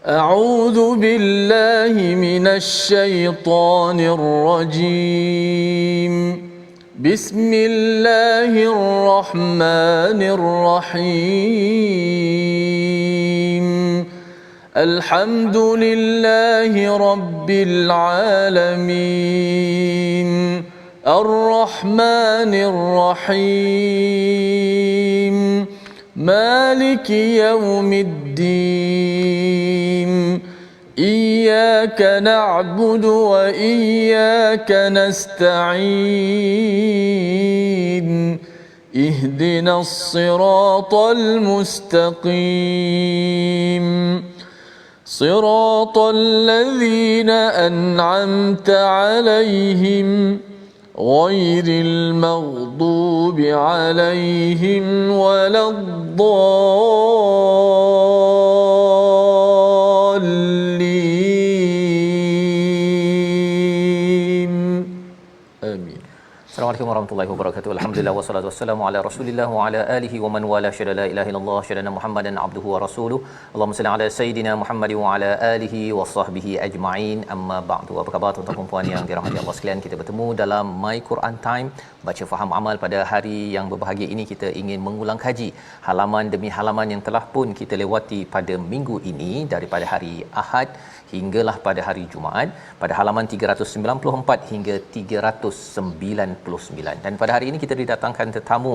أعوذ بالله من الشيطان الرجيم. بسم الله الرحمن الرحيم. الحمد لله رب العالمين. الرحمن الرحيم. مالك يوم الدين. إياك نعبد وإياك نستعين. اهدنا الصراط المستقيم. صراط الذين أنعمت عليهم غير المغضوب عليهم ولا الضالين. آمين. Assalamualaikum warahmatullahi wabarakatuh. Alhamdulillah wassalatu wassalamu ala Rasulillah wa ala alihi wa man wala syada la ilaha illallah syadana Muhammadan abduhu wa rasuluh. Allahumma salli ala sayidina Muhammad wa ala alihi wa sahbihi ajma'in. Amma ba'du. Apa khabar tuan-tuan dan puan yang dirahmati Allah sekalian? Kita bertemu dalam My Quran Time, baca faham amal. Pada hari yang berbahagia ini kita ingin mengulang kaji halaman demi halaman yang telah pun kita lewati pada minggu ini, daripada hari Ahad hinggalah pada hari Jumaat, pada halaman 394 hingga 399. Dan pada hari ini kita didatangkan tetamu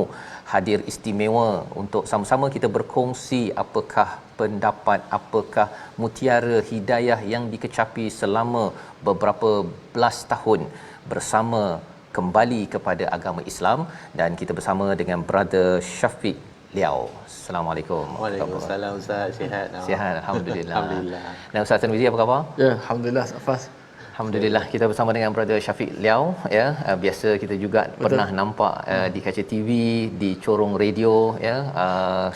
hadir istimewa untuk sama-sama kita berkongsi apakah pendapat, apakah mutiara hidayah yang dikecapi selama beberapa belas tahun bersama kembali kepada agama Islam. Dan kita bersama dengan Brother Syafiq Liao. Assalamualaikum. Waalaikumsalam Ustaz, sihat? Sihat, alhamdulillah. Alhamdulillah. Dan Ustaz Tirmizi apa khabar? Ya, alhamdulillah Safas. Alhamdulillah, kita bersama dengan Brother Syafiq Liao ya. Biasa kita juga pernah nampak di kaca TV, di corong radio ya.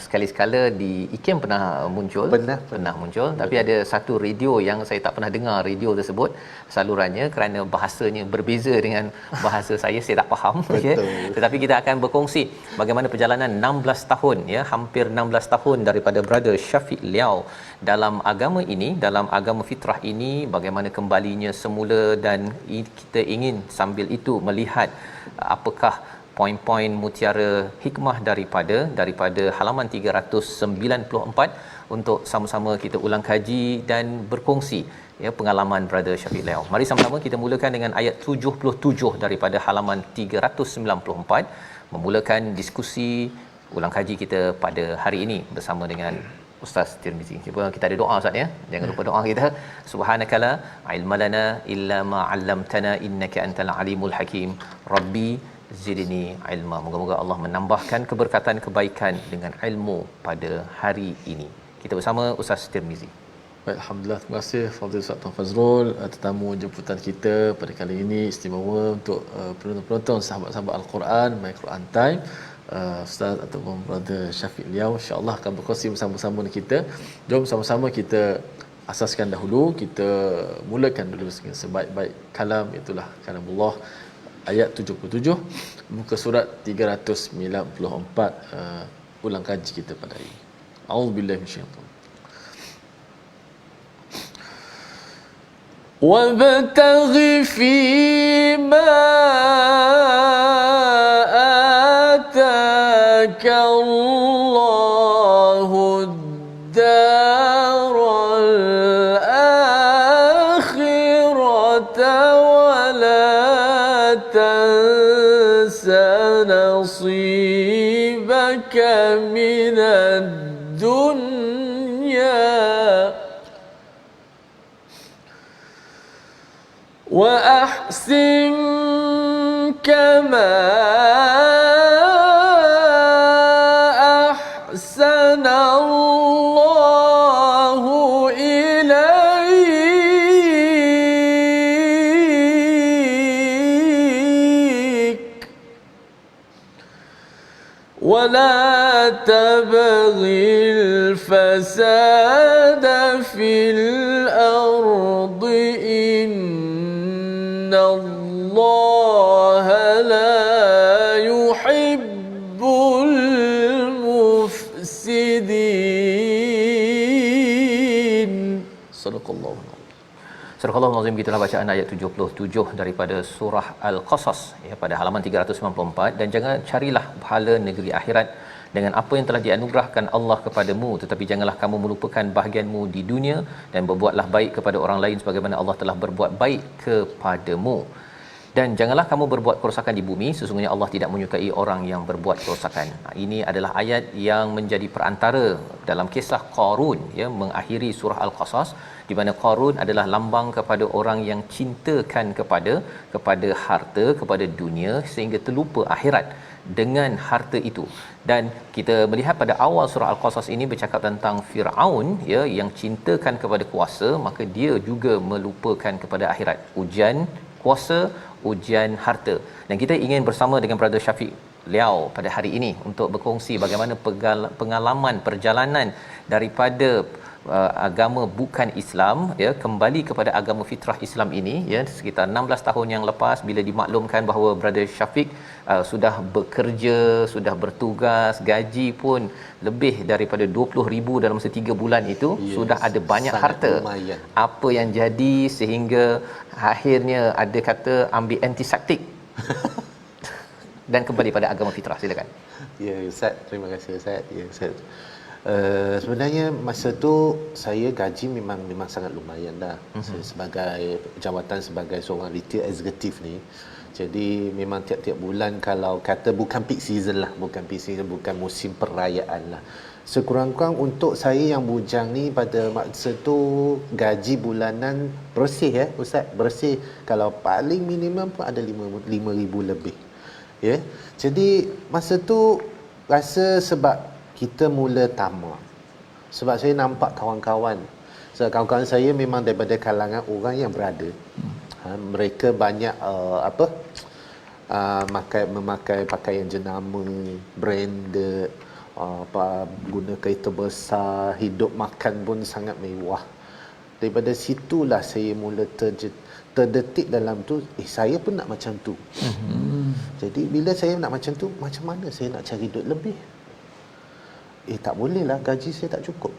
Sekali-sekala di IKEM pernah muncul. Pernah muncul. Betul. Tapi ada satu radio yang saya tak pernah dengar radio tersebut salurannya kerana bahasanya berbeza dengan bahasa saya tak faham ya. Tetapi kita akan berkongsi bagaimana perjalanan 16 tahun ya, hampir 16 tahun daripada Brother Syafiq Liao dalam agama ini, dalam agama fitrah ini, bagaimana kembalinya semula. Dan kita ingin sambil itu melihat apakah poin-poin mutiara hikmah daripada halaman 394 untuk sama-sama kita ulang kaji dan berkongsi ya pengalaman Brother Syafiq Liao. Mari sama-sama kita mulakan dengan ayat 77 daripada halaman 394, memulakan diskusi ulang kaji kita pada hari ini bersama dengan Ustaz Tirmizi. Kita ada doa Ustaz ya. Jangan lupa doa kita. Subhanakala ilmalana illa ma 'allamtana innaka antal alimul hakim. Rabbi zidni ilma. Moga-moga Allah menambahkan keberkatan kebaikan dengan ilmu pada hari ini. Kita bersama Ustaz Tirmizi. Baik, alhamdulillah, terima kasih Fadil Ustaz Tuan Fazrul, tetamu jemputan kita pada kali ini istimewa untuk penonton-penonton sahabat-sahabat Al-Quran, My Quran Time. Ustaz ataupun Brother Syafiq Liao insya-Allah akan berkongsi bersama-sama dengan kita. Jom sama-sama kita asaskan dahulu, kita mulakan dulu dengan sebaik-baik kalam, itulah kalamullah, ayat 77 muka surat 394. Ulang kaji kita pada hari ini. A'udzubillahi minasyaitanir وابتغ فيما آتاك الله الدار الآخرة ولا تنس نصيبك من الدنيا وأحسن كما أحسن الله إليك ولا تبغي الفساد في الأرض إن الله لا يحب المفسدين. Sadaqallahu. Surah Al-Azim, gitulah bacaan ayat 77 daripada surah Al-Qasas ya, pada halaman 394. Dan jangan carilah pahala negeri akhirat dengan apa yang telah dianugerahkan Allah kepadamu, tetapi janganlah kamu melupakan bahagianmu di dunia, dan berbuatlah baik kepada orang lain sebagaimana Allah telah berbuat baik kepadamu. Dan janganlah kamu berbuat kerosakan di bumi, sesungguhnya Allah tidak menyukai orang yang berbuat kerosakan. Ini adalah ayat yang menjadi perantara dalam kisah Qarun ya, mengakhiri surah Al-Qasas, di mana Qarun adalah lambang kepada orang yang cintakan kepada harta, kepada dunia, sehingga terlupa akhirat dengan harta itu. Dan kita melihat pada awal surah Al-Qasas ini bercakap tentang Firaun ya, yang cintakan kepada kuasa, maka dia juga melupakan kepada akhirat. Ujian kuasa, ujian harta. Dan kita ingin bersama dengan Brother Syafiq Liao pada hari ini untuk berkongsi bagaimana pengalaman perjalanan daripada agama bukan Islam ya, kembali kepada agama fitrah Islam ini ya, sekitar 16 tahun yang lepas, bila dimaklumkan bahawa Brother Syafiq sudah bekerja, sudah bertugas, gaji pun lebih daripada 20,000 dalam masa 3 bulan itu, sudah ada banyak harta. Lumayan. Apa yang jadi sehingga akhirnya ada kata ambil antiseptik dan kembali pada agama fitrah. Silakan. Ya, Ustaz. Terima kasih, Ustaz. Ya, Ustaz. Sebenarnya masa tu saya gaji memang sangat lumayan dah. Saya sebagai jawatan sebagai seorang retail executive ni. Jadi memang tiap-tiap bulan, kalau kata bukan peak season lah, bukan musim perayaan lah. Sekurang-kurang untuk saya yang bujang ni pada masa tu gaji bulanan bersih ya Ustaz, bersih kalau paling minimum pun ada 5,000 lebih. Ya. Jadi masa tu rasa sebab kita mula tamak. Sebab saya nampak kawan-kawan. Sebab kawan-kawan saya memang daripada kalangan orang yang berada. Mereka banyak memakai pakaian jenama, branded, guna kereta besar, hidup makan pun sangat mewah. Daripada situlah saya mula terdetik dalam tu, saya pun nak macam tu. Jadi bila saya nak macam tu, macam mana saya nak cari duit lebih? Tak boleh lah, gaji saya tak cukup.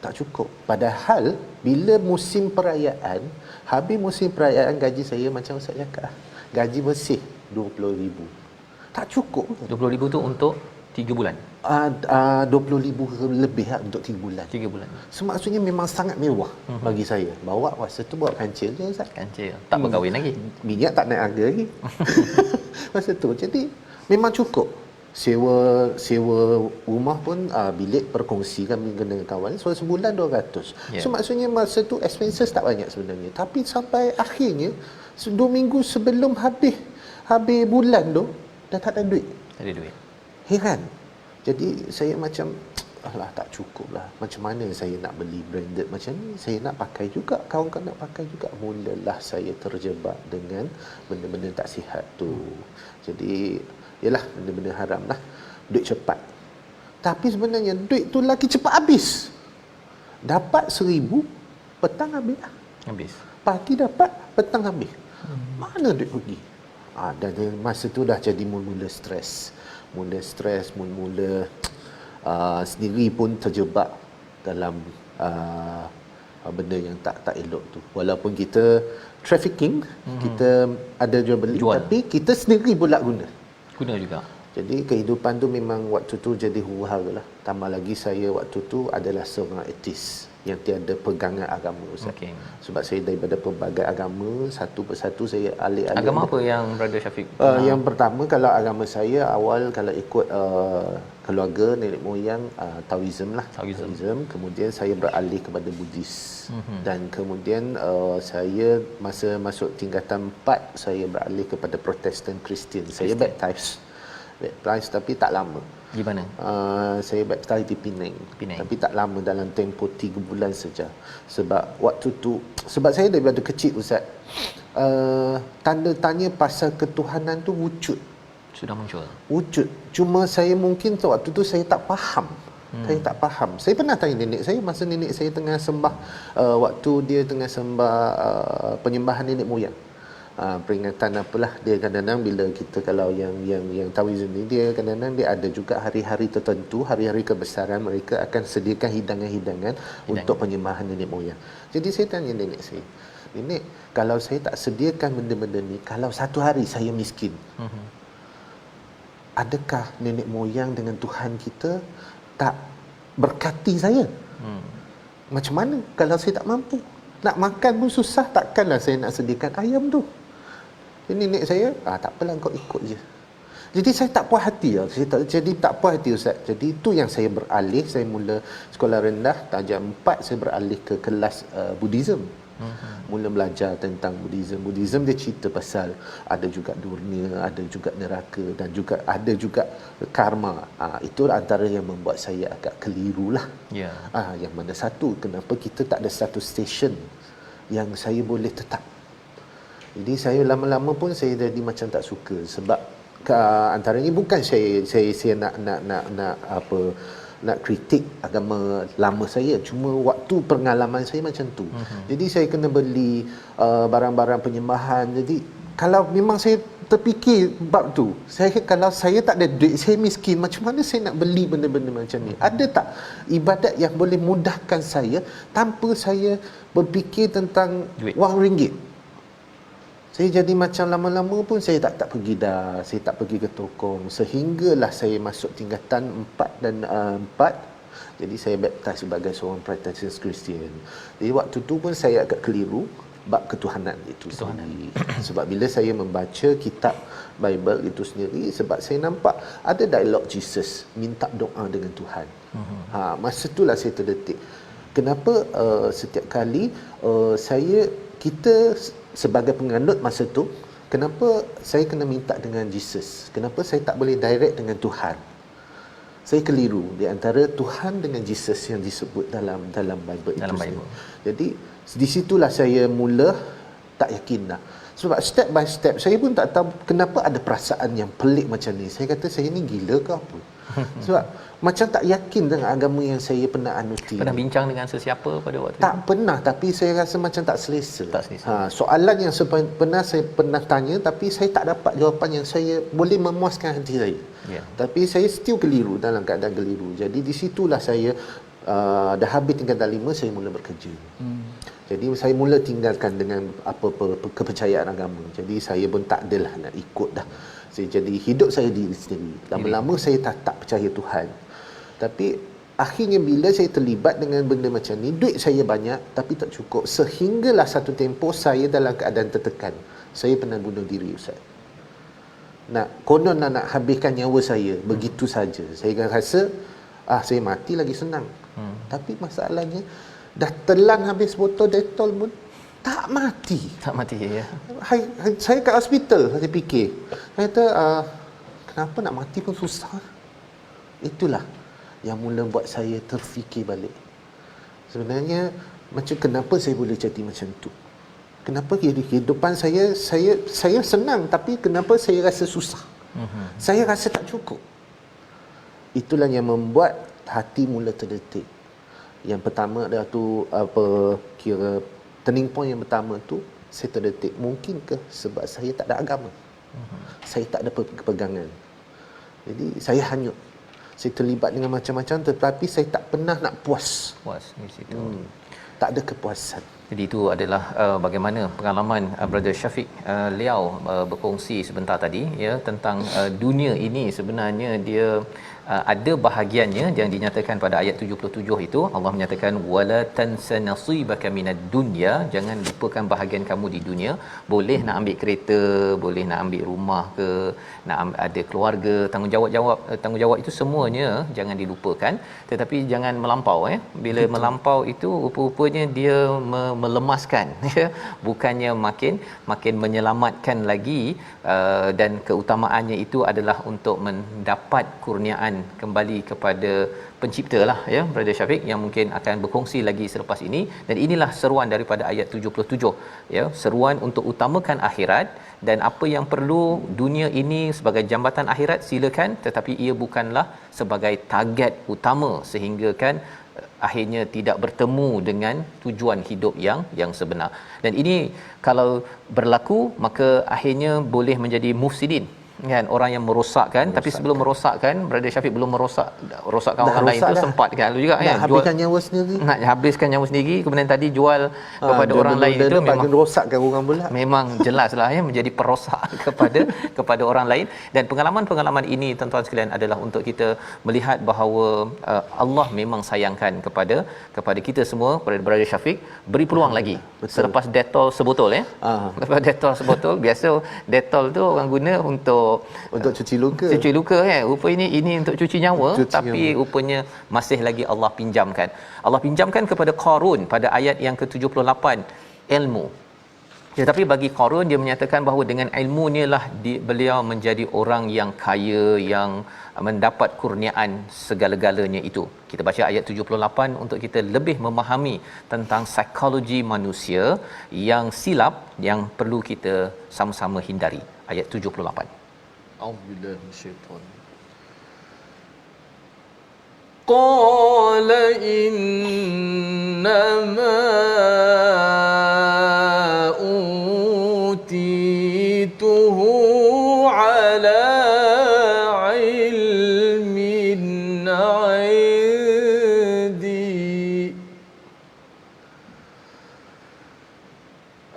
Tak cukup. Padahal bila musim perayaan, habis musim perayaan, gaji saya macam Ustaz cakap, gaji bersih 20,000. Tak cukup. 20,000 tu untuk 3 bulan. 20,000 lebih lah untuk 3 bulan. 3 bulan. So maksudnya memang sangat mewah bagi saya. Bawa masa tu bawa kancil je Ustaz. Kancil. Tak berkahwin lagi. Minyak tak naik harga lagi. Masa tu. Jadi memang cukup. Sewa rumah pun bilik perkongsi kami dengan kawan, so sebulan 200. So maksudnya masa tu expenses tak banyak sebenarnya, tapi sampai akhirnya 2 minggu sebelum habis bulan tu dah tak ada duit. Heran. Jadi saya macam alah, tak cukup lah. Macam mana saya nak beli branded macam ni? Saya nak pakai juga, kawan-kawan nak pakai juga. Mulalah saya terjebak dengan benda-benda tak sihat tu. Jadi yalah, benda-benda haram lah. Duit cepat. Tapi sebenarnya duit tu lagi cepat habis. Dapat 1,000, petang habis lah. Pagi dapat, petang habis. Mana duit pergi? Dan masa tu dah jadi mula stres. Mula sendiri pun terjebak dalam benda yang tak elok tu. Walaupun kita trafficking, kita ada jual beli, tapi kita sendiri pula guna juga. Jadi kehidupan tu memang waktu tu jadi huru-hara lah. Tambah lagi saya waktu tu adalah seorang ateis yang tiada pegangan agama Ustaz. Sebab saya daripada pelbagai agama, satu persatu saya alih-alih. Agama apa yang Brother Syafiq? Yang pertama, kalau agama saya awal kalau ikut keluarga nenek moyang, Taoism lah. Taoism. Kemudian saya beralih kepada Buddhis. Dan kemudian saya masa masuk tingkatan 4 saya beralih kepada Protestan Kristian. Saya baptized tapi tak lama. Di mana? Saya baptized di Penang. Tapi tak lama, dalam tempoh 3 bulan saja. Sebab waktu tu, sebab saya daripada kecil Ustaz, tanda tanya pasal ketuhanan tu sudah muncul. Cuma saya mungkin waktu tu saya tak faham. Saya pernah tanya nenek saya, masa nenek saya tengah sembah, waktu dia tengah sembah penyembahan nenek moyang. peringatan apalah dia kadang-kadang bila kita kalau yang tawizun ni dia kadang-kadang dia ada juga hari-hari tertentu, hari-hari kebesaran mereka akan sediakan hidangan-hidangan untuk penyembahan nenek moyang. Jadi saya tanya nenek saya, "Nenek, kalau saya tak sediakan benda-benda ni, kalau satu hari saya miskin, adakah nenek moyang dengan Tuhan kita tak berkati saya? Macam mana kalau saya tak mampu? Nak makan pun susah, takkanlah saya nak sediakan ayam tu." Jadi nenek saya, tak apalah kau ikut je. Jadi saya tak puas hati lah. Jadi tak puas hati Ustaz. Jadi itu yang saya beralih, saya mula sekolah rendah, darjah 4 saya beralih ke kelas Buddhism. Mula belajar tentang Buddhism. Buddhism dia cerita pasal ada juga dunia, ada juga neraka dan juga ada juga karma. Itu antara yang membuat saya agak keliru lah. Ya. Yang mana satu, kenapa kita tak ada satu stesen yang saya boleh tetap. Jadi saya lama-lama pun saya jadi macam tak suka sebab antaranya bukan saya nak kritik agama lama saya, cuma waktu pengalaman saya macam tu. Jadi saya kena beli barang-barang penyembahan. Jadi kalau memang saya terfikir bab tu, kalau saya tak ada duit, saya miskin, macam mana saya nak beli benda-benda macam ni? Ada tak ibadat yang boleh mudahkan saya tanpa saya berfikir tentang duit, wang ringgit? Saya jadi macam lama-lama pun saya tak pergi dah, saya tak pergi ke tokong, sehinggalah saya masuk tingkatan 4 dan 4. Jadi saya baptis sebagai seorang Protestant Christian. Jadi waktu tu pun saya agak keliru bab ketuhanan itu sendiri. Sebab bila saya membaca kitab Bible itu sendiri, sebab saya nampak ada dialog Jesus minta doa dengan Tuhan. Masa itulah saya terdetik. Kenapa setiap kali kita sebagai penganut masa tu, kenapa saya kena minta dengan Jesus? Kenapa saya tak boleh direct dengan Tuhan? Saya keliru di antara Tuhan dengan Jesus yang disebut dalam Bible itu. Bible. Jadi di situlah saya mula tak yakin dah. Sebab step by step saya pun tak tahu kenapa ada perasaan yang pelik macam ni. Saya kata saya ni gila ke apa? Sebab macam tak yakin dengan agama yang saya pernah anuti. Pernah bincang dengan sesiapa pada waktu tak itu? pernah, tapi saya rasa macam tak selesa. Tak selesa. Soalan yang saya pernah tanya, tapi saya tak dapat jawapan yang saya boleh memuaskan hati saya. Ya. Tapi saya still keliru, dalam keadaan keliru. Jadi di situlah saya dah habis tingkatan 5 saya mula bekerja. Jadi saya mula tinggalkan dengan apa-apa kepercayaan agama. Jadi saya pun tak adalah nak ikut dah. Saya jadi hidup saya diri sendiri. Lama-lama saya tak percaya Tuhan. Tapi akhirnya bila saya terlibat dengan benda macam ni, duit saya banyak tapi tak cukup. Sehinggalah satu tempoh saya dalam keadaan tertekan. Saya pernah bunuh diri, Ustaz. Konon nak habiskan nyawa saya begitu saja. Saya rasa saya mati lagi senang. Tapi masalahnya dah telan habis botol Dettol pun tak mati. Tak mati ya. Saya kat hospital, saya fikir. Saya kata kenapa nak mati pun susah. Itulah yang mula buat saya terfikir balik. Sebenarnya macam kenapa saya boleh jadi macam tu? Kenapa kehidupan saya senang tapi kenapa saya rasa susah? Saya rasa tak cukup. Itulah yang membuat hati mula terdetik. Yang pertama adalah tu turning point yang pertama tu saya terdetik, mungkinkah sebab saya tak ada agama? Saya tak ada pegangan. Jadi saya hanyut. Saya terlibat dengan macam-macam tetapi saya tak pernah nak puas di situ. Tak ada kepuasan. Jadi itu adalah bagaimana pengalaman Brother Syafiq Liau berkongsi sebentar tadi ya tentang dunia ini sebenarnya dia ada bahagiannya yang dinyatakan pada ayat 77 itu. Allah menyatakan wala tansa nasibaka minad dunya, jangan lupakan bahagian kamu di dunia. Boleh nak ambil kereta, boleh nak ambil rumah ke, nak ada keluarga, tanggungjawab itu semuanya jangan dilupakan, tetapi jangan melampau bila betul. Melampau itu rupa-rupanya dia melemaskan ya, bukannya makin menyelamatkan lagi, dan keutamaannya itu adalah untuk mendapat kurniaan kembali kepada pencipta lah ya, Brother Syafiq yang mungkin akan berkongsi lagi selepas ini. Dan inilah seruan daripada ayat 77 ya, seruan untuk utamakan akhirat, dan apa yang perlu dunia ini sebagai jambatan akhirat silakan, tetapi ia bukanlah sebagai target utama, sehingga kan akhirnya tidak bertemu dengan tujuan hidup yang sebenar. Dan ini kalau berlaku, maka akhirnya boleh menjadi mufsidin, kan, orang yang merosakkan. Tapi sebelum merosakkan, Brother Syafiq belum rosakkan orang lain tu, sempat kan lu juga nak kan habiskan nyawa sendiri, nak habiskan nyawa sendiri, kemudian tadi jual kepada orang lain, itu memang rosakkan orang pula. memang jelaslah ya, menjadi perosak kepada orang lain. Dan pengalaman-pengalaman ini tuan-tuan sekalian adalah untuk kita melihat bahawa Allah memang sayangkan kepada kita semua. Kepada Brother Syafiq, beri peluang lagi. Betul. Selepas Dettol sebotol ya. Lepas Dettol sebotol, biasa Dettol tu orang guna untuk cuci luka. Cuci luka kan. Rupanya ini untuk cuci nyawa, Cuci tapi nyawa. rupanya masih lagi Allah pinjamkan. Allah pinjamkan kepada Qarun pada ayat yang ke-78 ilmu. Tetapi bagi Qarun, dia menyatakan bahawa dengan ilmunya lah beliau menjadi orang yang kaya, yang mendapat kurniaan segala-galanya itu. Kita baca ayat 78 untuk kita lebih memahami tentang psikologi manusia yang silap, yang perlu kita sama-sama hindari. Ayat 78. A'udzubillahi minasyaitan. قال إنما أوتيته على علم عندي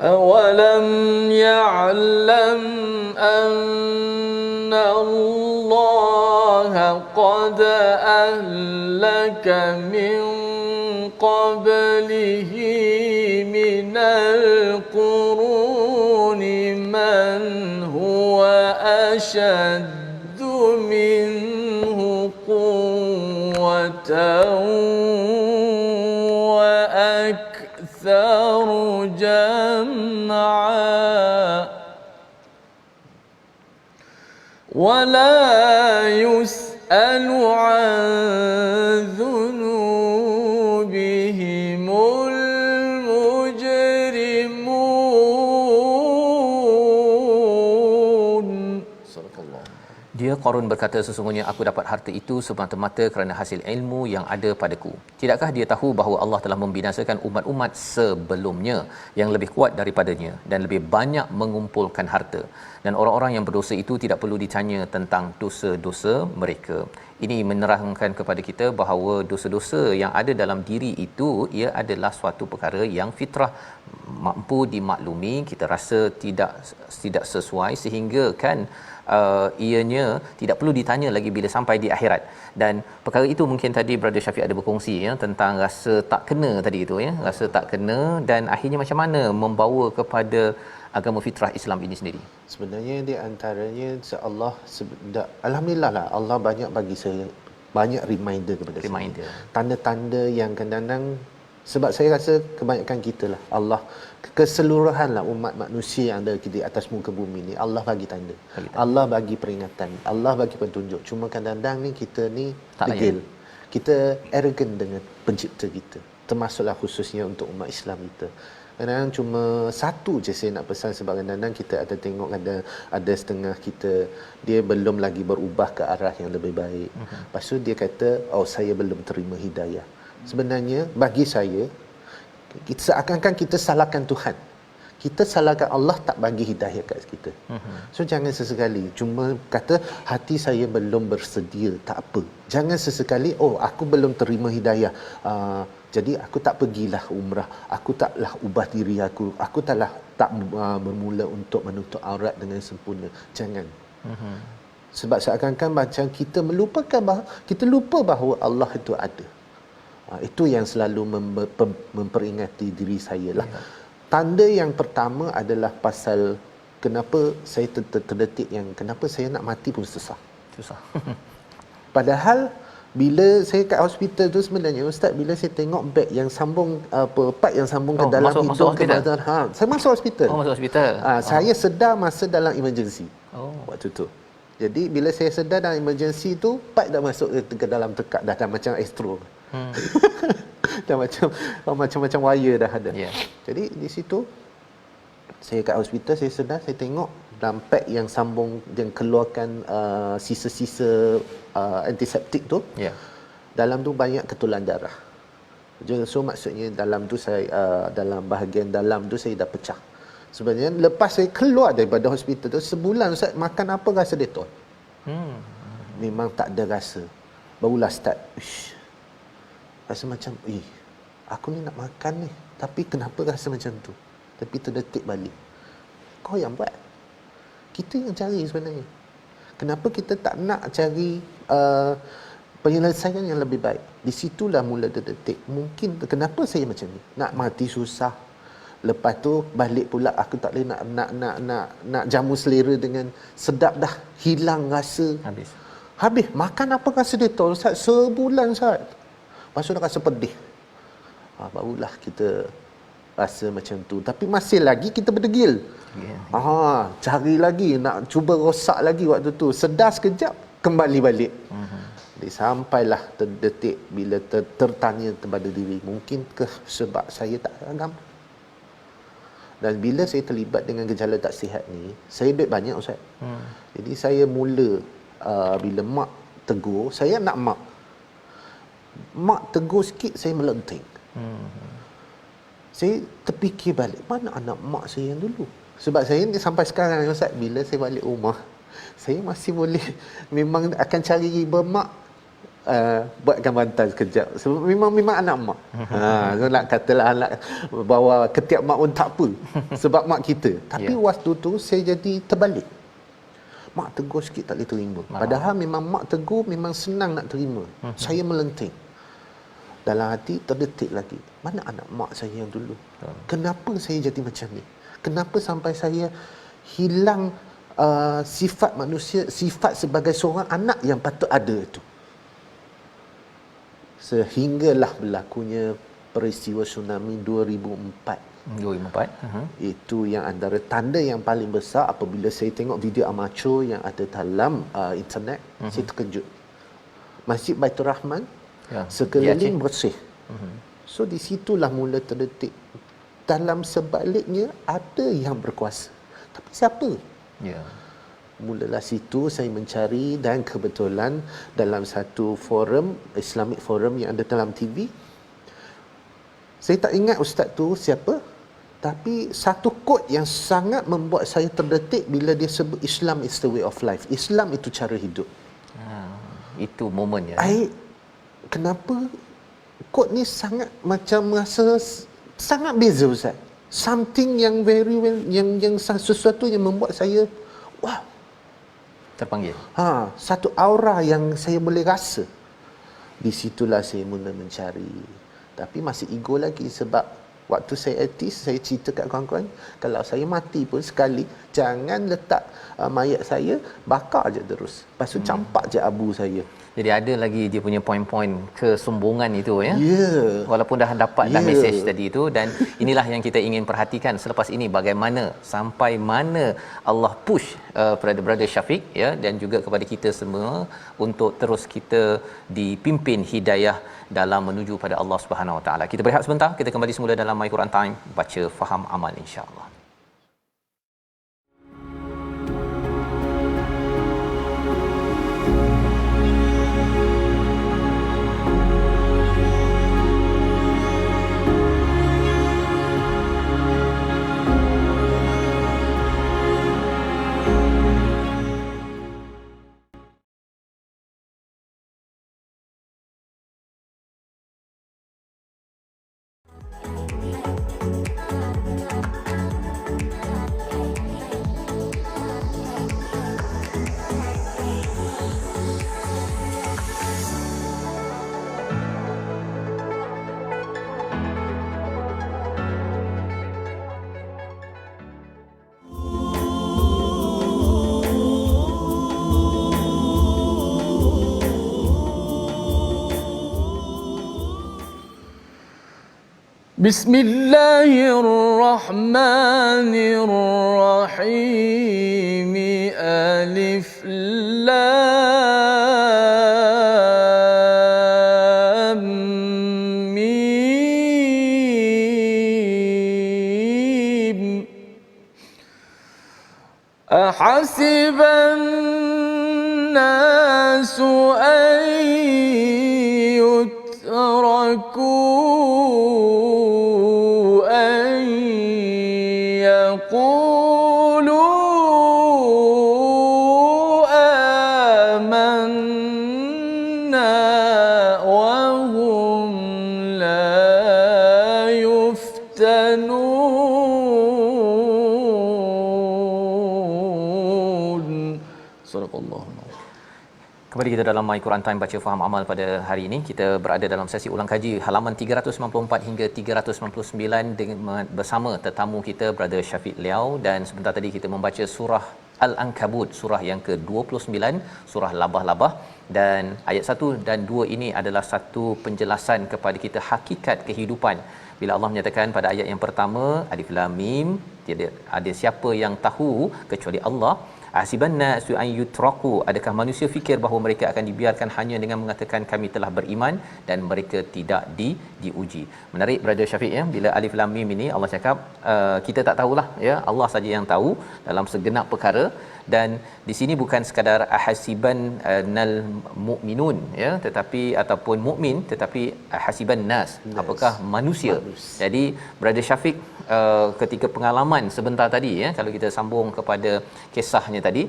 أولم يعلم أن الله قد أهلك من قبله من القرون من هو أشد منه قوة وأكثر جمعا ولا يسأل عن ذنوبهم المجرمون. Sadaqallah. Dia Qarun berkata, sesungguhnya aku dapat harta itu semata-mata kerana hasil ilmu yang ada padaku. Tidakkah dia tahu bahawa Allah telah membinasakan umat-umat sebelumnya yang lebih kuat daripadanya dan lebih banyak mengumpulkan harta. Dan orang-orang yang berdosa itu tidak perlu ditanya tentang dosa-dosa mereka. Ini menerangkan kepada kita bahawa dosa-dosa yang ada dalam diri itu, ia adalah suatu perkara yang fitrah, mampu dimaklumi. Kita rasa tidak sesuai, sehingga kan ianya tidak perlu ditanya lagi bila sampai di akhirat. Dan perkara itu mungkin tadi Brother Syafiq ada berkongsi ya, tentang rasa tak kena tadi itu ya, rasa tak kena, dan akhirnya macam mana membawa kepada agama fitrah Islam ini sendiri. Sebenarnya di antaranya Allah alhamdulillah lah, Allah banyak bagi saya banyak reminder kepada Reminder. saya. Tanda-tanda yang kadang-kadang, sebab saya rasa kebanyakan kita lah, Allah keseluruhan lah umat manusia yang ada di atas muka bumi ni, Allah bagi tanda. Allah bagi peringatan, Allah bagi petunjuk. Cuma kadang-kadang ni kita ni degil. Kita arrogant dengan pencipta kita. Termasuklah khususnya untuk umat Islam kita. Kadang-kadang cuma satu je saya nak pesan, sebab kadang-kadang kita ada tengok ada setengah kita dia belum lagi berubah ke arah yang lebih baik. Lepas tu dia kata, oh saya belum terima hidayah. Sebenarnya bagi saya, seakan-akan kita salahkan Tuhan. Kita salahkan Allah tak bagi hidayah kat kita. So jangan sesekali cuma kata hati saya belum bersedia, tak apa. Jangan sesekali, oh aku belum terima hidayah, jadi aku tak pergilah umrah, aku taklah ubah diri aku tak bermula untuk menutup aurat dengan sempurna. Jangan. Sebab seakan-akan macam kita melupakan kita lupa bahawa Allah itu ada. Itu yang selalu memperingati diri saya lah. Tanda yang pertama adalah pasal kenapa saya terdetik yang kenapa saya nak mati pun susah. Padahal bila saya kat hospital tu sebenarnya ustaz, bila saya tengok beg yang sambung part yang sambung ke dalam hidung ke badan, saya masuk hospital. Masuk hospital. Saya sedar masa dalam emergency. Waktu tu. Jadi bila saya sedar dalam emergency tu, part dah masuk ke dalam tekak, dah macam astro. Dah macam wire dah ada. Jadi di situ saya kat hospital, saya sedar, saya tengok dalam pack yang sambung, yang keluarkan sisa-sisa antiseptik tu, dalam tu banyak ketulan darah. So maksudnya dalam tu saya dalam bahagian dalam tu saya dah pecah. Sebenarnya lepas saya keluar daripada hospital tu sebulan Ustaz, makan apa rasa Dettol. Memang tak ada rasa. Barulah start rasa macam aku ni nak makan ni, tapi kenapa rasa macam tu. Tapi terdetik balik, kau yang buat, kita yang cari sebenarnya. Kenapa kita tak nak cari penyelesaian yang lebih baik? Di situlah mula terdetik, mungkin kenapa saya macam ni, nak mati susah. Lepas tu balik pula aku tak boleh nak jamu selera dengan sedap, dah hilang rasa. Habis makan apa rasa Dettol Ustaz, sebulan Ustaz. Lepas tu dah rasa pedih. Barulah kita rasa macam tu. Tapi masih lagi kita berdegil. Cari lagi, nak cuba rosak lagi waktu tu. Sedar sekejap, kembali balik. Jadi sampailah terdetik bila tertanya kepada diri, mungkinkah sebab saya tak agama? Dan bila saya terlibat dengan gejala tak sihat ni, saya duit banyak Ustaz. Jadi saya mula bila mak tegur, saya nak mak tegur sikit, saya melenting. Saya terfikir balik, mana anak mak saya yang dulu? Sebab saya ni sampai sekarang Ustaz, bila saya balik rumah, saya masih boleh, memang akan cari riba mak, buatkan bantal sekejap. Sebab memang anak mak. So nak katalah anak bawa ketiak mak pun tak apa, sebab mak kita. Tapi waktu tu saya jadi terbalik. Mak tegur sikit tak boleh terima. Padahal memang mak tegur memang senang nak terima. Saya melenting. Dalam hati terdetik lagi, mana anak mak saya yang dulu? Kenapa saya jadi macam ni? Kenapa sampai saya hilang sifat manusia, sifat sebagai seorang anak yang patut ada itu? Sehinggalah berlakunya peristiwa tsunami 2004. Itu yang antara tanda yang paling besar. Apabila saya tengok video amatur yang ada dalam internet, saya terkejut. Masjid Baitur Rahman sekeliling bersih. So di situlah mula terdetik, dalam sebaliknya ada yang berkuasa, tapi siapa? Mulalah situ saya mencari, dan kebetulan dalam satu forum, Islamic forum yang ada dalam TV, saya tak ingat ustaz tu siapa, tapi satu quote yang sangat membuat saya terdetik bila dia sebut Islam is the way of life. Islam itu cara hidup. Itu momennya. Kenapa quote ni sangat macam rasa sangat beza ustaz. Something yang very well, yang sesuatu yang membuat saya wow, terpanggil. Satu aura yang saya boleh rasa. Di situlah saya mula mencari. Tapi masih ego lagi, sebab waktu saya artis, saya cerita kat kawan-kawan, kalau saya mati pun sekali, jangan letak mayat saya, bakar je terus. Lepas tu campak je abu saya. Jadi ada lagi dia punya poin-poin kesombongan itu ya. Walaupun dah dapat dah mesej tadi itu, dan inilah yang kita ingin perhatikan selepas ini, bagaimana sampai mana Allah push brother Syafiq ya, dan juga kepada kita semua untuk terus kita dipimpin hidayah dalam menuju pada Allah Subhanahu Wa Taala. Kita berehat sebentar, kita kembali semula dalam My Quran Time, baca faham amal insya-Allah. بسم الله الرحمن الرحيم ألف لام ميم أحسب الناس أن يتركوا وهم لا يفتنون. صدق الله. Kembali kita dalam My Quran Time baca faham amal pada hari ini. Kita berada dalam sesi ulang kaji halaman 394 hingga 399 dengan bersama tetamu kita Brother Syafiq Liau, dan sebentar tadi kita membaca surah Al-Ankabut, surah yang ke-29, surah Labah-Labah, dan ayat 1 dan 2 ini adalah satu penjelasan kepada kita hakikat kehidupan. Bila Allah menyatakan pada ayat yang pertama, Alif Lam Mim, tiada ada siapa yang tahu kecuali Allah. Asiban nasu an yutraku, adakah manusia fikir bahawa mereka akan dibiarkan hanya dengan mengatakan kami telah beriman dan mereka tidak diuji. Menarik Brother Syafiq ya, bila Alif Lam Mim ini Allah cakap kita tak tahulah ya, Allah saja yang tahu dalam segenap perkara. Dan di sini bukan sekadar ahasiban nal mukminun ya, tetapi ataupun mukmin, tetapi hasiban nas, apakah manusia. Jadi Brother Syafiq ketika pengalaman sebentar tadi ya, kalau kita sambung kepada kisahnya tadi,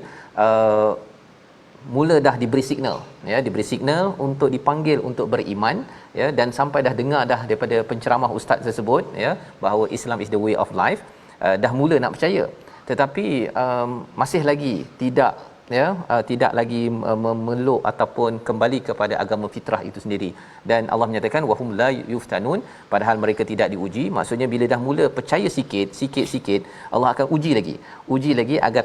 mula dah diberi signal ya, diberi signal untuk dipanggil untuk beriman ya, dan sampai dah dengar dah daripada penceramah ustaz tersebut ya, bahawa Islam is the way of life, dah mula nak percaya, tetapi masih lagi tidak lagi memeluk ataupun kembali kepada agama fitrah itu sendiri. Dan Allah menyatakan wahum la yuftanun, padahal mereka tidak diuji. Maksudnya bila dah mula percaya sikit Allah akan uji lagi agar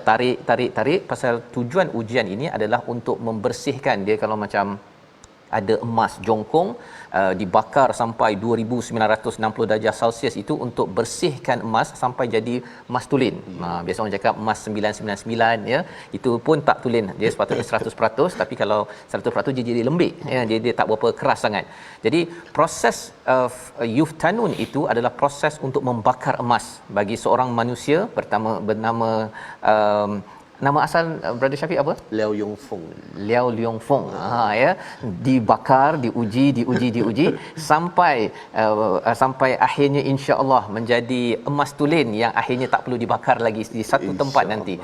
tarik pasal tujuan ujian ini adalah untuk membersihkan dia. Kalau macam ada emas jongkong dibakar sampai 2960 darjah Celsius itu untuk bersihkan emas sampai jadi emas tulen. Biasa orang cakap emas 999 ya, itu pun tak tulen, dia sepatutnya 100%, tapi kalau 100% dia jadi lembik ya, dia tak berapa keras sangat. Jadi proses yuftanun itu adalah proses untuk membakar emas bagi seorang manusia bernama nama asal Brother Syafiq apa? Liao Yongfeng. Liao Yongfeng. Ya, dibakar, diuji sampai akhirnya insya-Allah menjadi emas tulen yang akhirnya tak perlu dibakar lagi di satu tempat nanti.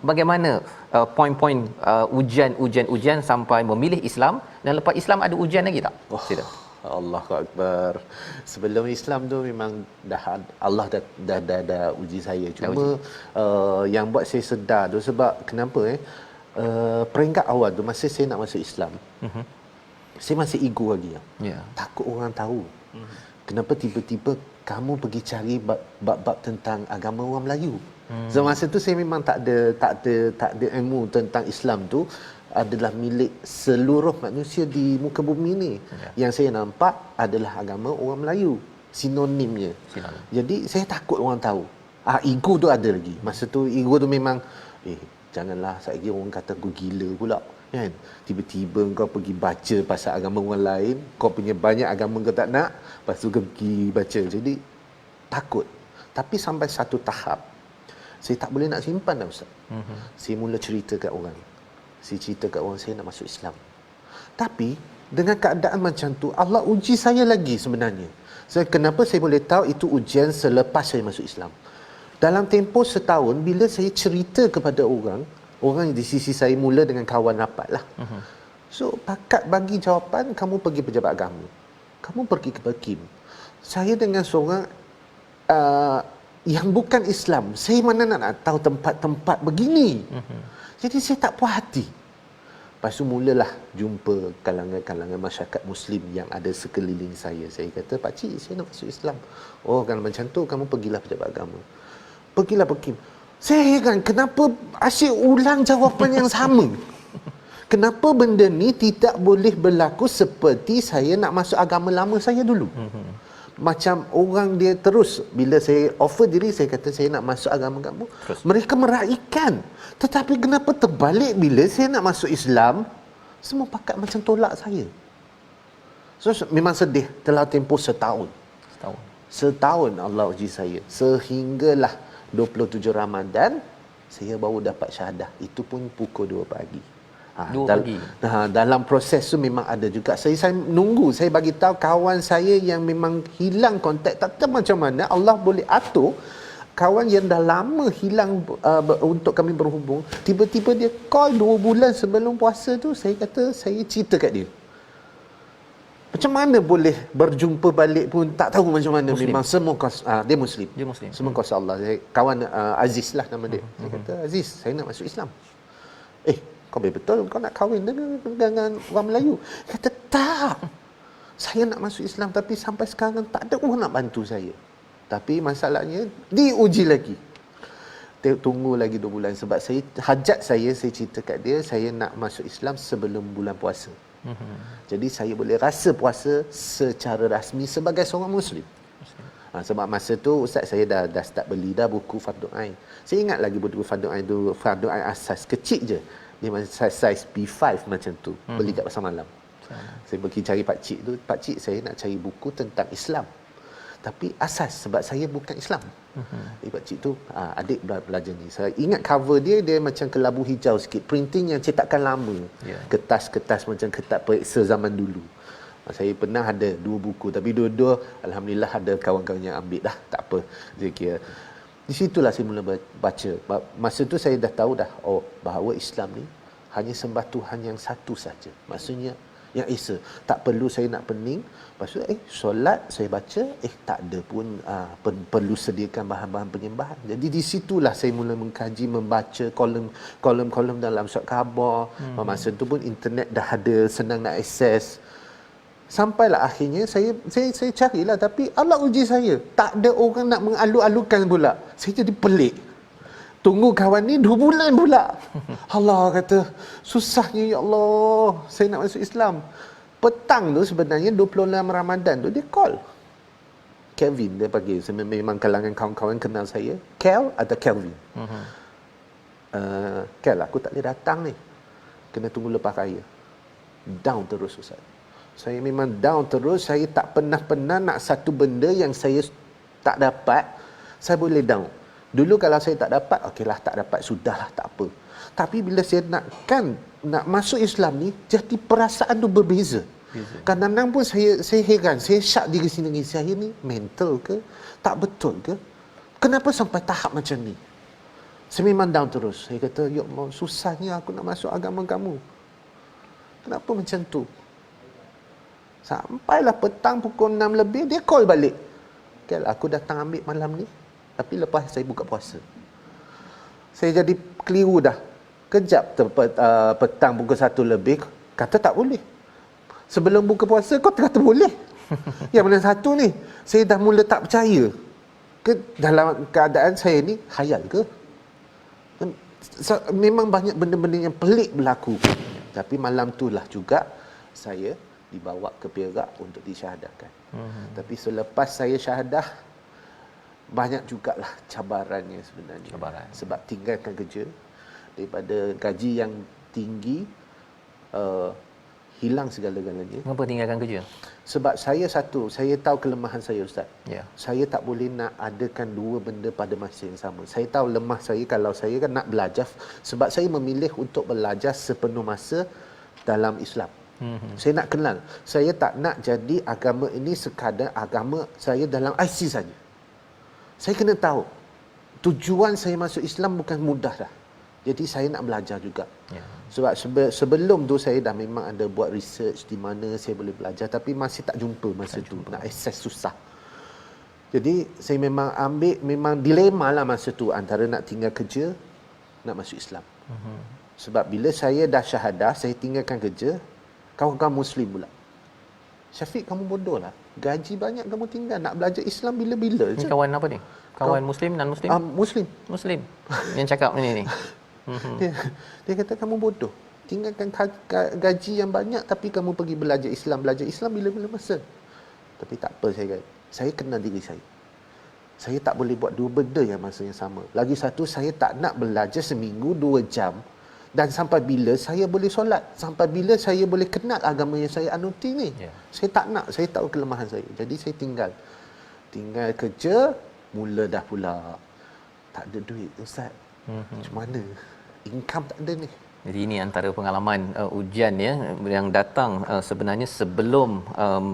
Bagaimana poin-poin ujian sampai memilih Islam, dan lepas Islam ada ujian lagi tak? Sila. Allahu Akbar. Sebelum Islam tu memang Allah dah uji saya. Cuma yang buat saya sedar tu sebab kenapa peringkat awal tu masa saya nak masuk Islam, saya masih ego lagi. Takut orang tahu. Kenapa tiba-tiba kamu pergi cari bab-bab tentang agama orang Melayu? Masa tu saya memang tak ada ilmu tentang Islam tu adalah milik seluruh manusia di muka bumi ni. Yang saya nampak adalah agama orang Melayu, sinonimnya. Jadi saya takut orang tahu. Ego tu ada lagi. Masa tu ego tu memang janganlah lagi orang kata aku gila pula kan. Tiba-tiba kau pergi baca pasal agama orang lain, kau punya banyak agama kau tak nak, lepas tu kau pergi baca. Jadi takut. Tapi sampai satu tahap saya tak boleh nak simpan dah Ustaz. Saya mula cerita kat orang. Saya cerita kat orang saya nak masuk Islam. Tapi dengan keadaan macam tu Allah uji saya lagi sebenarnya. Kenapa saya boleh tahu itu ujian selepas saya masuk Islam? Dalam tempoh setahun bila saya cerita kepada orang di sisi saya mula dengan kawan rapat lah. So pakat bagi jawapan, kamu pergi pejabat agama, kamu pergi ke Pekim. Saya dengan seorang yang bukan Islam, saya mana nak tahu tempat-tempat begini. Jadi saya tak puas hati. Lepas tu mulalah jumpa kalangan-kalangan masyarakat Muslim yang ada sekeliling saya. Saya kata, pakcik, saya nak masuk Islam. Oh, kalau macam tu, kamu pergilah pejabat agama. Pergilah Pekim. Saya heran, kenapa asyik ulang jawapan yang sama? Kenapa benda ni tidak boleh berlaku seperti saya nak masuk agama lama saya dulu? Macam orang dia terus, bila saya offer diri, saya kata saya nak masuk agama kamu, mereka meraihkan. Tetapi kenapa terbalik bila saya nak masuk Islam, semua pakat macam tolak saya. So memang sedih. Telah tempoh setahun Allah uji saya, sehinggalah 27 Ramadan saya baru dapat syahadah. Itu pun pukul 2 pagi. Dalam proses tu memang ada juga saya menunggu. Saya bagi tahu kawan saya yang memang hilang kontak, tak tahu macam mana Allah boleh atur kawan yang dah lama hilang untuk kami berhubung. Tiba-tiba dia call 2 bulan sebelum puasa tu. Saya kata, saya cerita kat dia, Macam mana boleh berjumpa balik pun tak tahu macam mana. Muslim. Memang semua dia Muslim. Dia Muslim. Semua kuasa Allah. Saya, kawan Aziz lah nama dia. Saya kata, Aziz, saya nak masuk Islam. Kau betul kau nak kahwin dengan orang Melayu? Dia kata, tak. Saya nak masuk Islam tapi sampai sekarang tak ada orang nak bantu saya. Tapi masalahnya diuji lagi. Tunggu lagi 2 bulan sebab saya cerita kat dia, saya nak masuk Islam sebelum bulan puasa. Jadi saya boleh rasa puasa secara rasmi sebagai seorang Muslim. Sebab masa tu ustaz saya dah start beli dah buku Fardu Ain. Saya ingat lagi buku Fardu Ain tu, Fardu Ain asas kecil je. Dia macam saiz B5 macam tu. Beli kat pasar malam. Saya pergi cari pak cik tu, pak cik saya nak cari buku tentang Islam. Tapi asas sebab saya bukan Islam. Pak cik tu adik belajar ni. Saya ingat cover dia macam kelabu hijau sikit, printing yang cetakan lama. Kertas-kertas macam kertas periksa zaman dulu. Saya pernah ada 2 buku tapi dua-dua alhamdulillah ada kawan-kawan yang ambil dah, tak apa. Saya kira di situlah saya mula baca. Masa tu saya dah tahu dah bahawa Islam ni hanya sembah Tuhan yang satu saja. Maksudnya yang Esa, tak perlu saya nak pening. Lepas tu solat saya baca tak ada pun perlu sediakan bahan-bahan penyembahan. Jadi di situlah saya mula mengkaji, membaca kolom-kolom dalam surat khabar. Masa tu pun internet dah ada, senang nak akses. Sampailah akhirnya saya carilah, tapi Allah uji saya. Tak ada orang nak mengalu-alukan pula. Saya jadi pelik. Tunggu kawan ni 2 bulan pula. Allah kata, susahnya ya Allah, saya nak masuk Islam. Petang tu sebenarnya 26 Ramadan tu dia call. Kevin dia panggil. Memang kalangan kawan-kawan kenal saya. Kel atau Kelvin. Kel, aku tak boleh datang ni. Kena tunggu lepas raya. Down terus Ustaz. Saya memang down terus. Saya tak pernah nak satu benda yang saya tak dapat, saya boleh down. Dulu kalau saya tak dapat, okeylah tak dapat, sudahlah, tak apa. Tapi bila saya nak masuk Islam ni, jadi perasaan tu berbeza. Kadang-kadang pun saya heran, saya syak diri sendiri, saya ni mental ke? Tak betul ke? Kenapa sampai tahap macam ni? Saya memang down terus. Saya kata, ya Allah, susahnya aku nak masuk agama kamu. Kenapa macam tu? Sampailah petang pukul 6 lebih, dia call balik. Okay, aku datang ambil malam ni, tapi lepas saya buka puasa. Saya jadi keliru dah. Kejap petang pukul 1 lebih, kata tak boleh. Sebelum buka puasa, kau kata boleh. Yang mana satu ni, saya dah mula tak percaya. Dalam keadaan saya ni, khayal ke? Memang banyak benda-benda yang pelik berlaku. Tapi malam tu lah juga, saya dibawa ke Perak untuk disyahadahkan. Tapi selepas saya syahadah, banyak jugalah cabarannya sebenarnya. Sebab tinggalkan kerja, daripada gaji yang tinggi, hilang segala-galanya. Kenapa tinggalkan kerja? Sebab saya tahu kelemahan saya Ustaz. Saya tak boleh nak adakan 2 benda pada masa yang sama. Saya tahu lemah saya kalau saya kan nak belajar, sebab saya memilih untuk belajar sepenuh masa dalam Islam. Saya nak kenal. Saya tak nak jadi agama ini sekadar agama saya dalam IC saja. Saya kena tahu tujuan saya masuk Islam bukan mudah dah. Jadi saya nak belajar juga. Sebab sebelum tu saya dah memang ada buat research di mana saya boleh belajar, tapi masih tak jumpa masa tu. Nak akses susah. Jadi saya memang dilema lah masa tu antara nak tinggal kerja, nak masuk Islam. Sebab bila saya dah syahadah, saya tinggalkan kerja, kawan-kawan Muslim pula. Syafiq, kamu bodoh lah. Gaji banyak kamu tinggal. Nak belajar Islam bila-bila je. Ni kawan apa ni? Kawan Muslim, non-Muslim? Muslim. Muslim. Yang cakap ni. Dia kata kamu bodoh. Tinggalkan gaji yang banyak tapi kamu pergi belajar Islam bila-bila masa. Tapi tak apa, saya kenal diri saya. Saya tak boleh buat 2 benda yang masa yang sama. Lagi satu, saya tak nak belajar seminggu 2 jam. Dan sampai bila saya boleh solat? Sampai bila saya boleh kenal agama yang saya anuti ni? Saya tak nak. Saya tahu kelemahan saya. Jadi saya tinggal kerja, mula dah pula tak ada duit Ustaz. Macam mana? Income tak ada ni. Jadi ini antara pengalaman ujian ya yang datang sebenarnya sebelum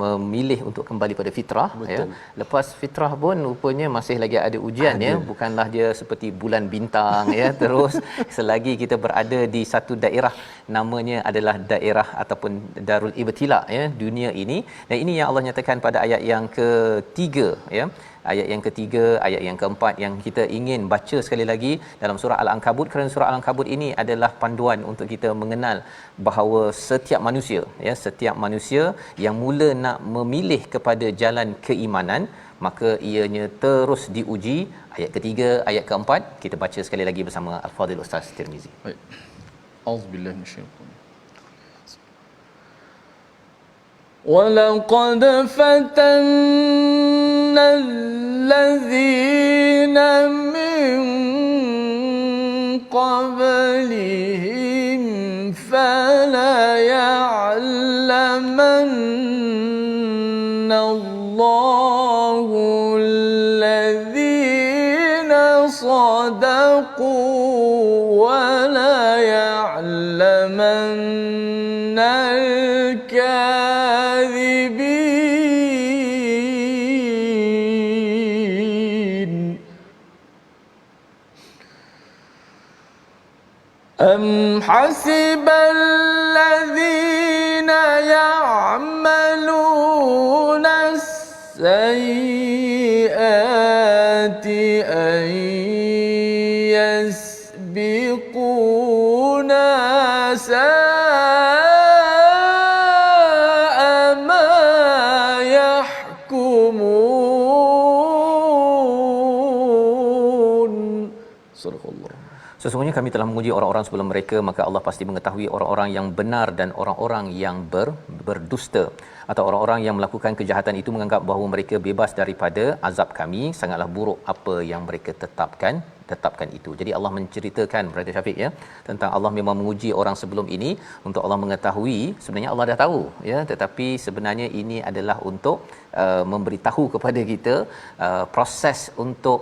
memilih untuk kembali pada fitrah. Betul. Ya. Lepas fitrah pun rupanya masih lagi ada ujian ya, bukanlah dia seperti bulan bintang ya terus selagi kita berada di satu daerah namanya adalah daerah ataupun darul ibtila ya dunia ini. Dan ini yang Allah nyatakan pada ayat yang ketiga ya. Ayat yang ketiga, ayat yang keempat yang kita ingin baca sekali lagi dalam surah Al-Ankabut, kerana surah Al-Ankabut ini adalah panduan untuk kita mengenal bahawa setiap manusia yang mula nak memilih kepada jalan keimanan, maka ianya terus diuji. Ayat ketiga, ayat keempat kita baca sekali lagi bersama Al-Fadhil Ustaz Tirmizi. Baik. Auzubillahi minasyaitanir ولقد فتنا الذين من قبلهم فليعلمن الله الذين صدقوا وليعلمن الكاذبين. أم حسب الذين يعملون السيئات أن يسبقونا ساء ما يحكمون. صدق الله. Sesungguhnya kami telah menguji orang-orang sebelum mereka, maka Allah pasti mengetahui orang-orang yang benar dan orang-orang yang berdusta. Atau orang-orang yang melakukan kejahatan itu menganggap bahawa mereka bebas daripada azab kami, sangatlah buruk apa yang mereka tetapkan itu. Jadi Allah menceritakan Brother Syafiq ya tentang Allah memang menguji orang sebelum ini untuk Allah mengetahui sebenarnya Allah dah tahu ya, tetapi sebenarnya ini adalah untuk memberitahu kepada kita proses untuk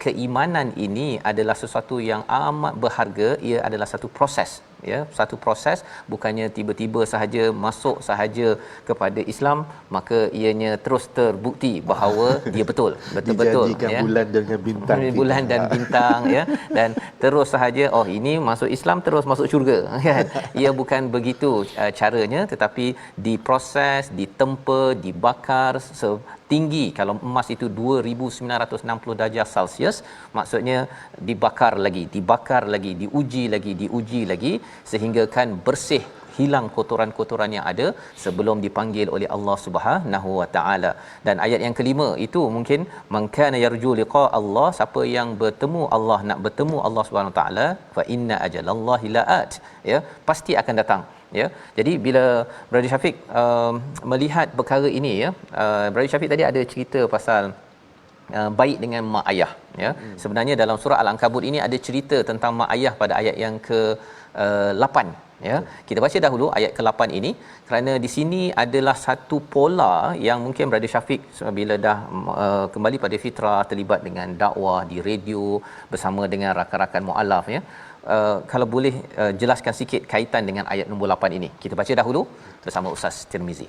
keimanan ini adalah sesuatu yang amat berharga. Ia adalah satu proses ya, satu proses, bukannya tiba-tiba sahaja masuk sahaja kepada Islam maka ianya terus terbukti bahawa dia betul-betul Dijadikan ya, bulan dengan bintang bulan dan bintang ya, dan terus sahaja ini masuk Islam terus masuk syurga kan. Ia bukan begitu caranya, tetapi diproses, ditempa, dibakar tinggi. Kalau emas itu 2960 darjah Celsius, maksudnya dibakar lagi, diuji lagi sehingga kan bersih, hilang kotoran-kotoran yang ada sebelum dipanggil oleh Allah Subhanahu Wa Taala. Dan ayat yang kelima itu mungkin man kana yarju liqa Allah, siapa yang bertemu Allah, nak bertemu Allah Subhanahu Wa Taala, fa inna ajalallahi laat, ya, pasti akan datang ya. Jadi bila Brother Syafiq melihat perkara ini ya, Brother Syafiq tadi ada cerita pasal baik dengan mak ayah ya. Sebenarnya dalam surah Al-Ankabut ini ada cerita tentang mak ayah pada ayat yang ke-8 ya. Kita baca dahulu ayat ke-8 ini kerana di sini adalah satu pola yang mungkin Brother Syafiq bila dah kembali pada fitrah, terlibat dengan dakwah di radio bersama dengan rakan-rakan mualaf ya. Kalau boleh jelaskan sikit kaitan dengan ayat nombor 8 ini. Kita baca dahulu bersama Ustaz Tirmizi.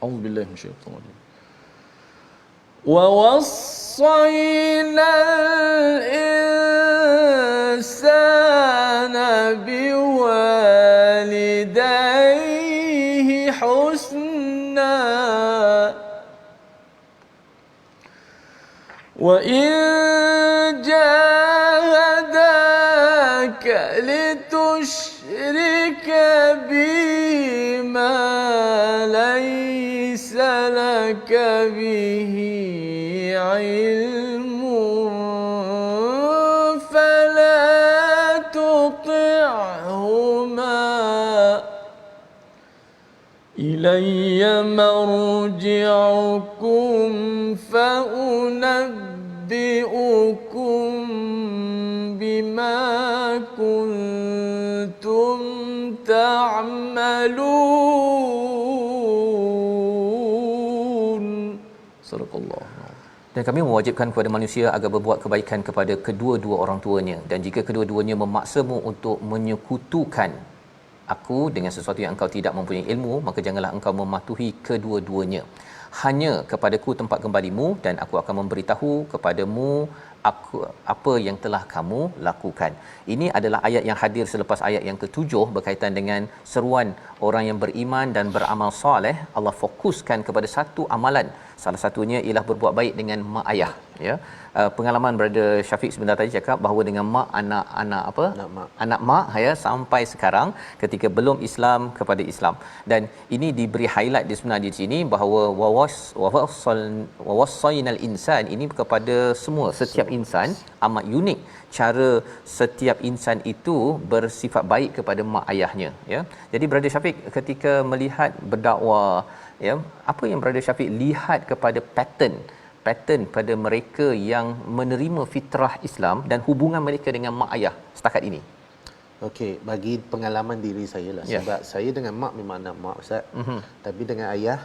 Auzubillahi minasyaitanir rajim. ووصينا الإنسان بوالديه حسنا وإن جاهداك لتشرك بي ما ليس لك به علم فلا تطعهما إلي مرجعكم فأنبئكم بما كنتم تعملون. Sadaqallah. Dan kami mewajibkan kepada manusia agar berbuat kebaikan kepada kedua-dua orang tuanya, dan jika kedua-duanya memaksamu untuk menyekutukan aku dengan sesuatu yang engkau tidak mempunyai ilmu, maka janganlah engkau mematuhi kedua-duanya. Hanya kepadaku tempat kembalimu, dan aku akan memberitahu kepadamu apa yang telah kamu lakukan. Ini adalah ayat yang hadir selepas ayat yang ke-7 berkaitan dengan seruan orang yang beriman dan beramal soleh. Allah fokuskan kepada satu amalan, salah satunya ialah berbuat baik dengan mak ayah, ya. Pengalaman Brother Syafiq sebentar tadi cakap bahawa dengan mak anak mak ya, sampai sekarang ketika belum Islam kepada Islam, dan ini diberi highlight di sebenarnya di sini bahawa wawasainal insan ini kepada semua, setiap insan amat unik cara setiap insan itu bersifat baik kepada mak ayahnya, ya. Jadi Brother Syafiq ketika melihat berdakwah, ya, apa yang Brother Syafiq lihat kepada pattern pada mereka yang menerima fitrah Islam dan hubungan mereka dengan mak ayah setakat ini? Okey, bagi pengalaman diri saya lah, sebab saya dengan mak memang anak mak, Ustaz. Tapi dengan ayah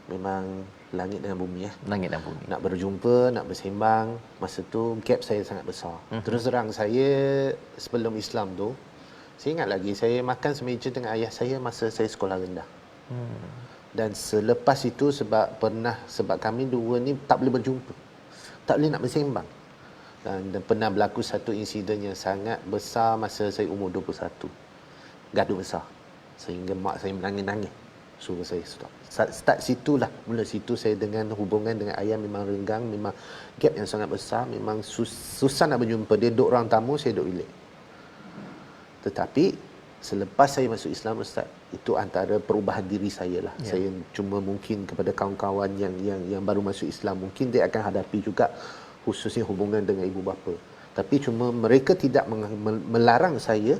memang langit dengan bumi, ya. Langit dan bumi. Nak berjumpa, nak bersembang, masa tu gap saya sangat besar. Terus terang, saya sebelum Islam tu, saya ingat lagi saya makan semeja dengan ayah saya masa saya sekolah rendah. Dan selepas itu sebab kami dua ni tak boleh berjumpa, tak boleh nak bersembang, dan pernah berlaku satu insiden yang sangat besar masa saya umur 21, gaduh besar sehingga mak saya menangis-nangis suruh saya stop. Start situlah, mula situ saya dengan hubungan dengan ayah memang renggang, memang gap yang sangat besar, memang susah nak berjumpa. Dia duduk ruang tamu, saya duduk bilik. Tetapi selepas saya masuk Islam, Ustaz, itu antara perubahan diri saya lah. Saya cuma mungkin kepada kawan-kawan yang baru masuk Islam, mungkin dia akan hadapi juga, khususnya hubungan dengan ibu bapa. Tapi cuma mereka tidak melarang saya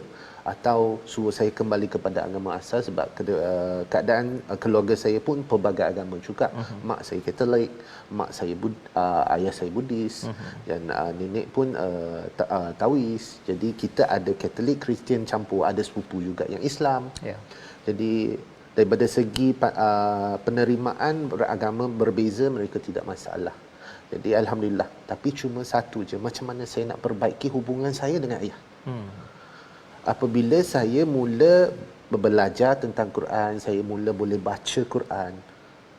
atau suruh saya kembali kepada agama asal, sebab keadaan keluarga saya pun pelbagai agama juga. Mak saya Katolik, ayah saya Buddhis, dan nenek pun Taois. Jadi kita ada Katolik, Kristian campur, ada sepupu juga yang Islam. Jadi daripada segi penerimaan beragama berbeza, mereka tidak masalah. Jadi alhamdulillah. Tapi cuma satu je, macam mana saya nak perbaiki hubungan saya dengan ayah. Apabila saya mula belajar tentang Quran, saya mula boleh baca Quran,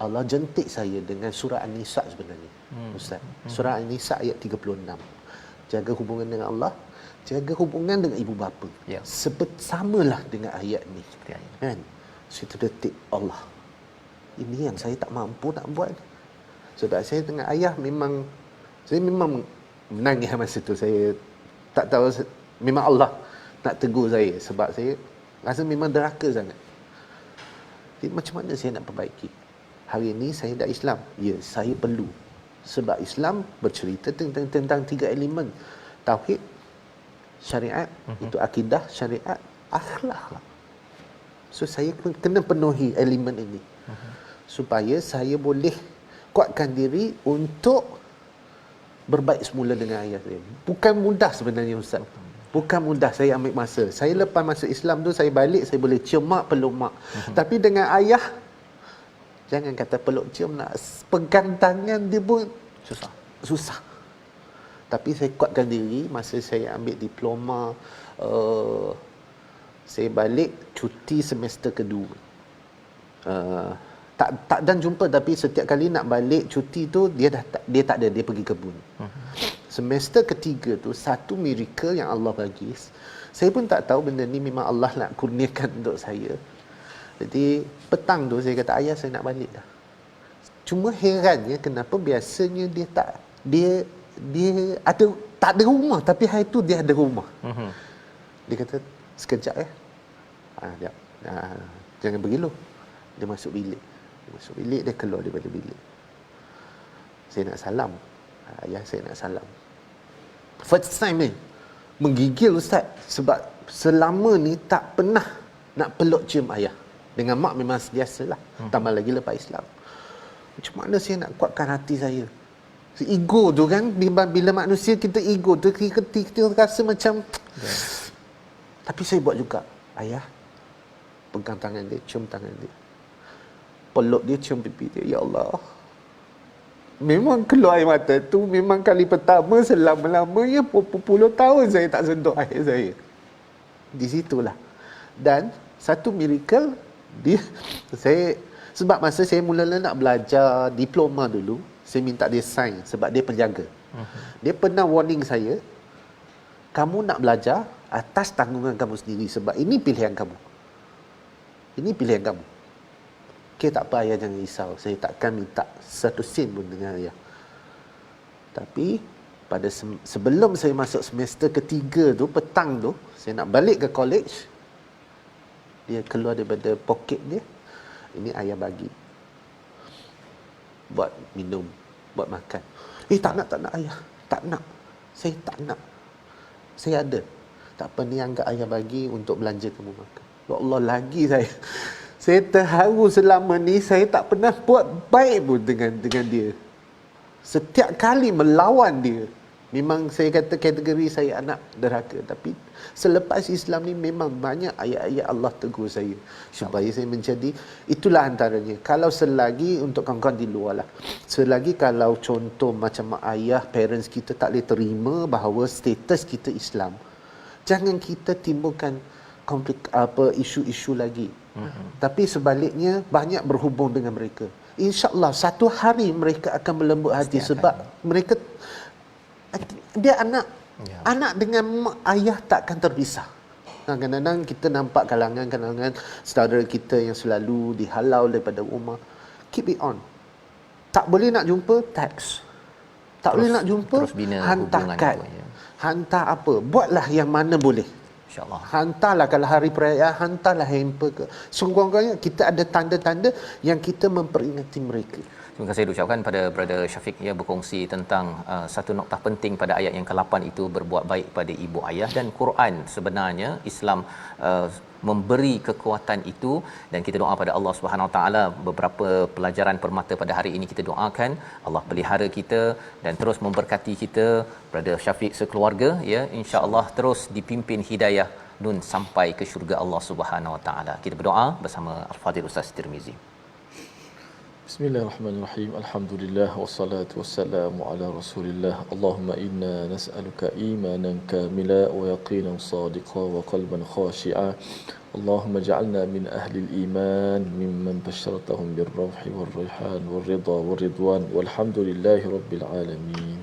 Allah jentik saya dengan surah An-Nisa sebenarnya, Ustaz. Surah An-Nisa ayat 36. Jaga hubungan dengan Allah, jaga hubungan dengan ibu bapa. Samalah dengan ayat ni. Kan? Saya terdetik, Allah, ini yang saya tak mampu nak buat. Sebab saya dengan ayah saya memang menangis masa tu. Saya tak tahu, memang Allah nak tegur saya sebab saya rasa memang deraka sangat. Jadi macam mana saya nak perbaiki? Hari ini saya dah Islam. Ya, saya perlu. Sebab Islam bercerita tentang 3 elemen. Tauhid, syariat, itu akidah, syariat, akhlak. So saya kena penuhi elemen ini. Supaya saya boleh kuatkan diri untuk berbaik semula dengan ayah saya. Bukan mudah sebenarnya, Ustaz. Bukan mudah. Saya ambil masa. Saya lepas masuk Islam tu, saya balik, saya boleh cium mak, peluk mak. Tapi dengan ayah, jangan kata peluk cium, nak pegang tangan dia pun susah. Tapi saya kuatkan diri. Masa saya ambil diploma, saya balik cuti semester kedua. Tak dan jumpa, tapi setiap kali nak balik cuti tu dia tak ada, dia pergi kebun. Semester ketiga tu satu miracle yang Allah bagi. Saya pun tak tahu benda ni memang Allah nak kurniakan untuk saya. Jadi petang tu saya kata, ayah saya nak balik dah. Cuma herannya kenapa biasanya dia ada tak ada rumah, tapi hari tu dia ada rumah. Dia kata sekejap sekejap. Jangan pergi dulu. Dia masuk bilik. Dia keluar daripada bilik. Saya nak salam. Ayah saya nak salam. First time ni menggigil, Ustaz, sebab selama ni tak pernah nak peluk cium ayah. Dengan mak memang biasalah. Tambah lagi lepas Islam. Macam mana saya nak kuatkan hati saya? Ego tu kan, bila manusia kita ego tu, kita rasa macam tapi saya buat juga. Ayah pegang tangan dia, cium tangan dia, peluk dia, cium pipi dia. Ya Allah, memang keluar air mata tu memang kali pertama selama-lamanya berpuluh tahun saya tak sentuh air saya. Di situlah. Dan satu miracle dia saya sebab masa saya mula-mula nak belajar diploma dulu, saya minta dia sign sebab dia penjaga. Dia pernah warning saya, kamu nak belajar atas tanggungan kamu sendiri sebab ini pilihan kamu. Ini pilihan kamu. Okey, tak apa ayah, jangan risau. Saya takkan minta satu sen pun dengan ayah. Tapi pada sebelum saya masuk semester ketiga tu, petang tu, saya nak balik ke college, dia keluar daripada poket dia, ini ayah bagi. Buat minum, buat makan. Tak nak ayah. Tak nak. Saya tak nak. Saya ada. Tak apa, ni anggap ayah bagi untuk belanja kamu makan. Ya Allah, lagi saya terharu selama ni saya tak pernah buat baik pun dengan dia. Setiap kali melawan dia, memang saya kata kategori saya anak derhaka. Tapi selepas Islam ni memang banyak ayat-ayat Allah tegur saya supaya saya menjadi, itulah antaranya. Kalau selagi untuk kawan-kawan di luar lah, selagi kalau contoh macam mak ayah, parents kita tak boleh terima bahawa status kita Islam, jangan kita timbulkan isu-isu lagi. Tapi sebaliknya banyak berhubung dengan mereka. InsyaAllah satu hari mereka akan melembut hati sebab mereka dia anak. Anak dengan mak ayah takkan terpisah. Kadang-kadang kita nampak kalangan-kalangan saudara kita yang selalu dihalau daripada rumah. Keep it on. Tak boleh nak jumpa, teks. Tak boleh nak jumpa, hantar kad. Hantar apa? Buatlah yang mana boleh. InsyaAllah. Hantarlah kalau hari perayaan, hantarlah hamper ke. Sungguh-sungguhnya kita ada tanda-tanda yang kita memperingati mereka. Terima kasih diucapkan pada Brother Syafiq ya, berkongsi tentang satu noktah penting pada ayat yang ke-8 itu, berbuat baik pada ibu ayah. Dan Quran sebenarnya Islam memberi kekuatan itu, dan kita doa pada Allah Subhanahu Wa Taala. Beberapa pelajaran permata pada hari ini kita doakan Allah pelihara kita dan terus memberkati kita, Brother Syafiq sekeluarga ya, insya-Allah terus dipimpin hidayah nun sampai ke syurga Allah Subhanahu Wa Taala. Kita berdoa bersama Al-Fadhil Ustaz Tirmizi. Bismillahirrahmanirrahim. Alhamdulillah wassalatu wassalamu ala Rasulillah. Allahumma inna nas'aluka imanan kamila wa yaqinan sadiqa wa qalban khashi'a. Allahumma ja'alna min ahli al-iman mimman basyaratahum bir-rawhi war-rayhan war-ridha war-ridwan walhamdulillahi rabbil alamin.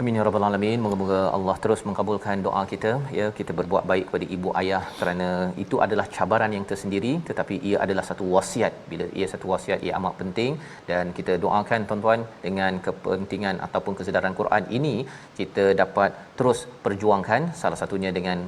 Amin ya rabbal alamin. Moga-moga Allah terus mengabulkan doa kita ya, kita berbuat baik kepada ibu ayah kerana itu adalah cabaran yang tersendiri, tetapi ia adalah satu wasiat. Bila ia satu wasiat, ia amat penting, dan kita doakan tuan-tuan dengan kepentingan ataupun kesedaran Quran ini kita dapat terus perjuangkan, salah satunya dengan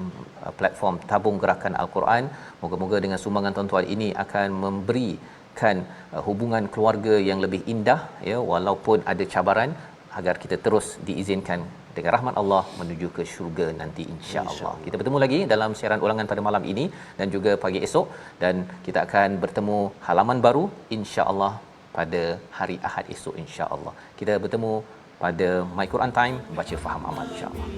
platform Tabung Gerakan Al-Quran. Moga-moga dengan sumbangan tuan-tuan ini akan memberikan hubungan keluarga yang lebih indah ya, walaupun ada cabaran, agar kita terus diizinkan dengan rahmat Allah menuju ke syurga nanti insya-Allah. Kita bertemu lagi dalam siaran ulangan pada malam ini dan juga pagi esok, dan kita akan bertemu halaman baru insya-Allah pada hari Ahad esok insya-Allah. Kita bertemu pada My Quran Time, baca faham amal insya-Allah.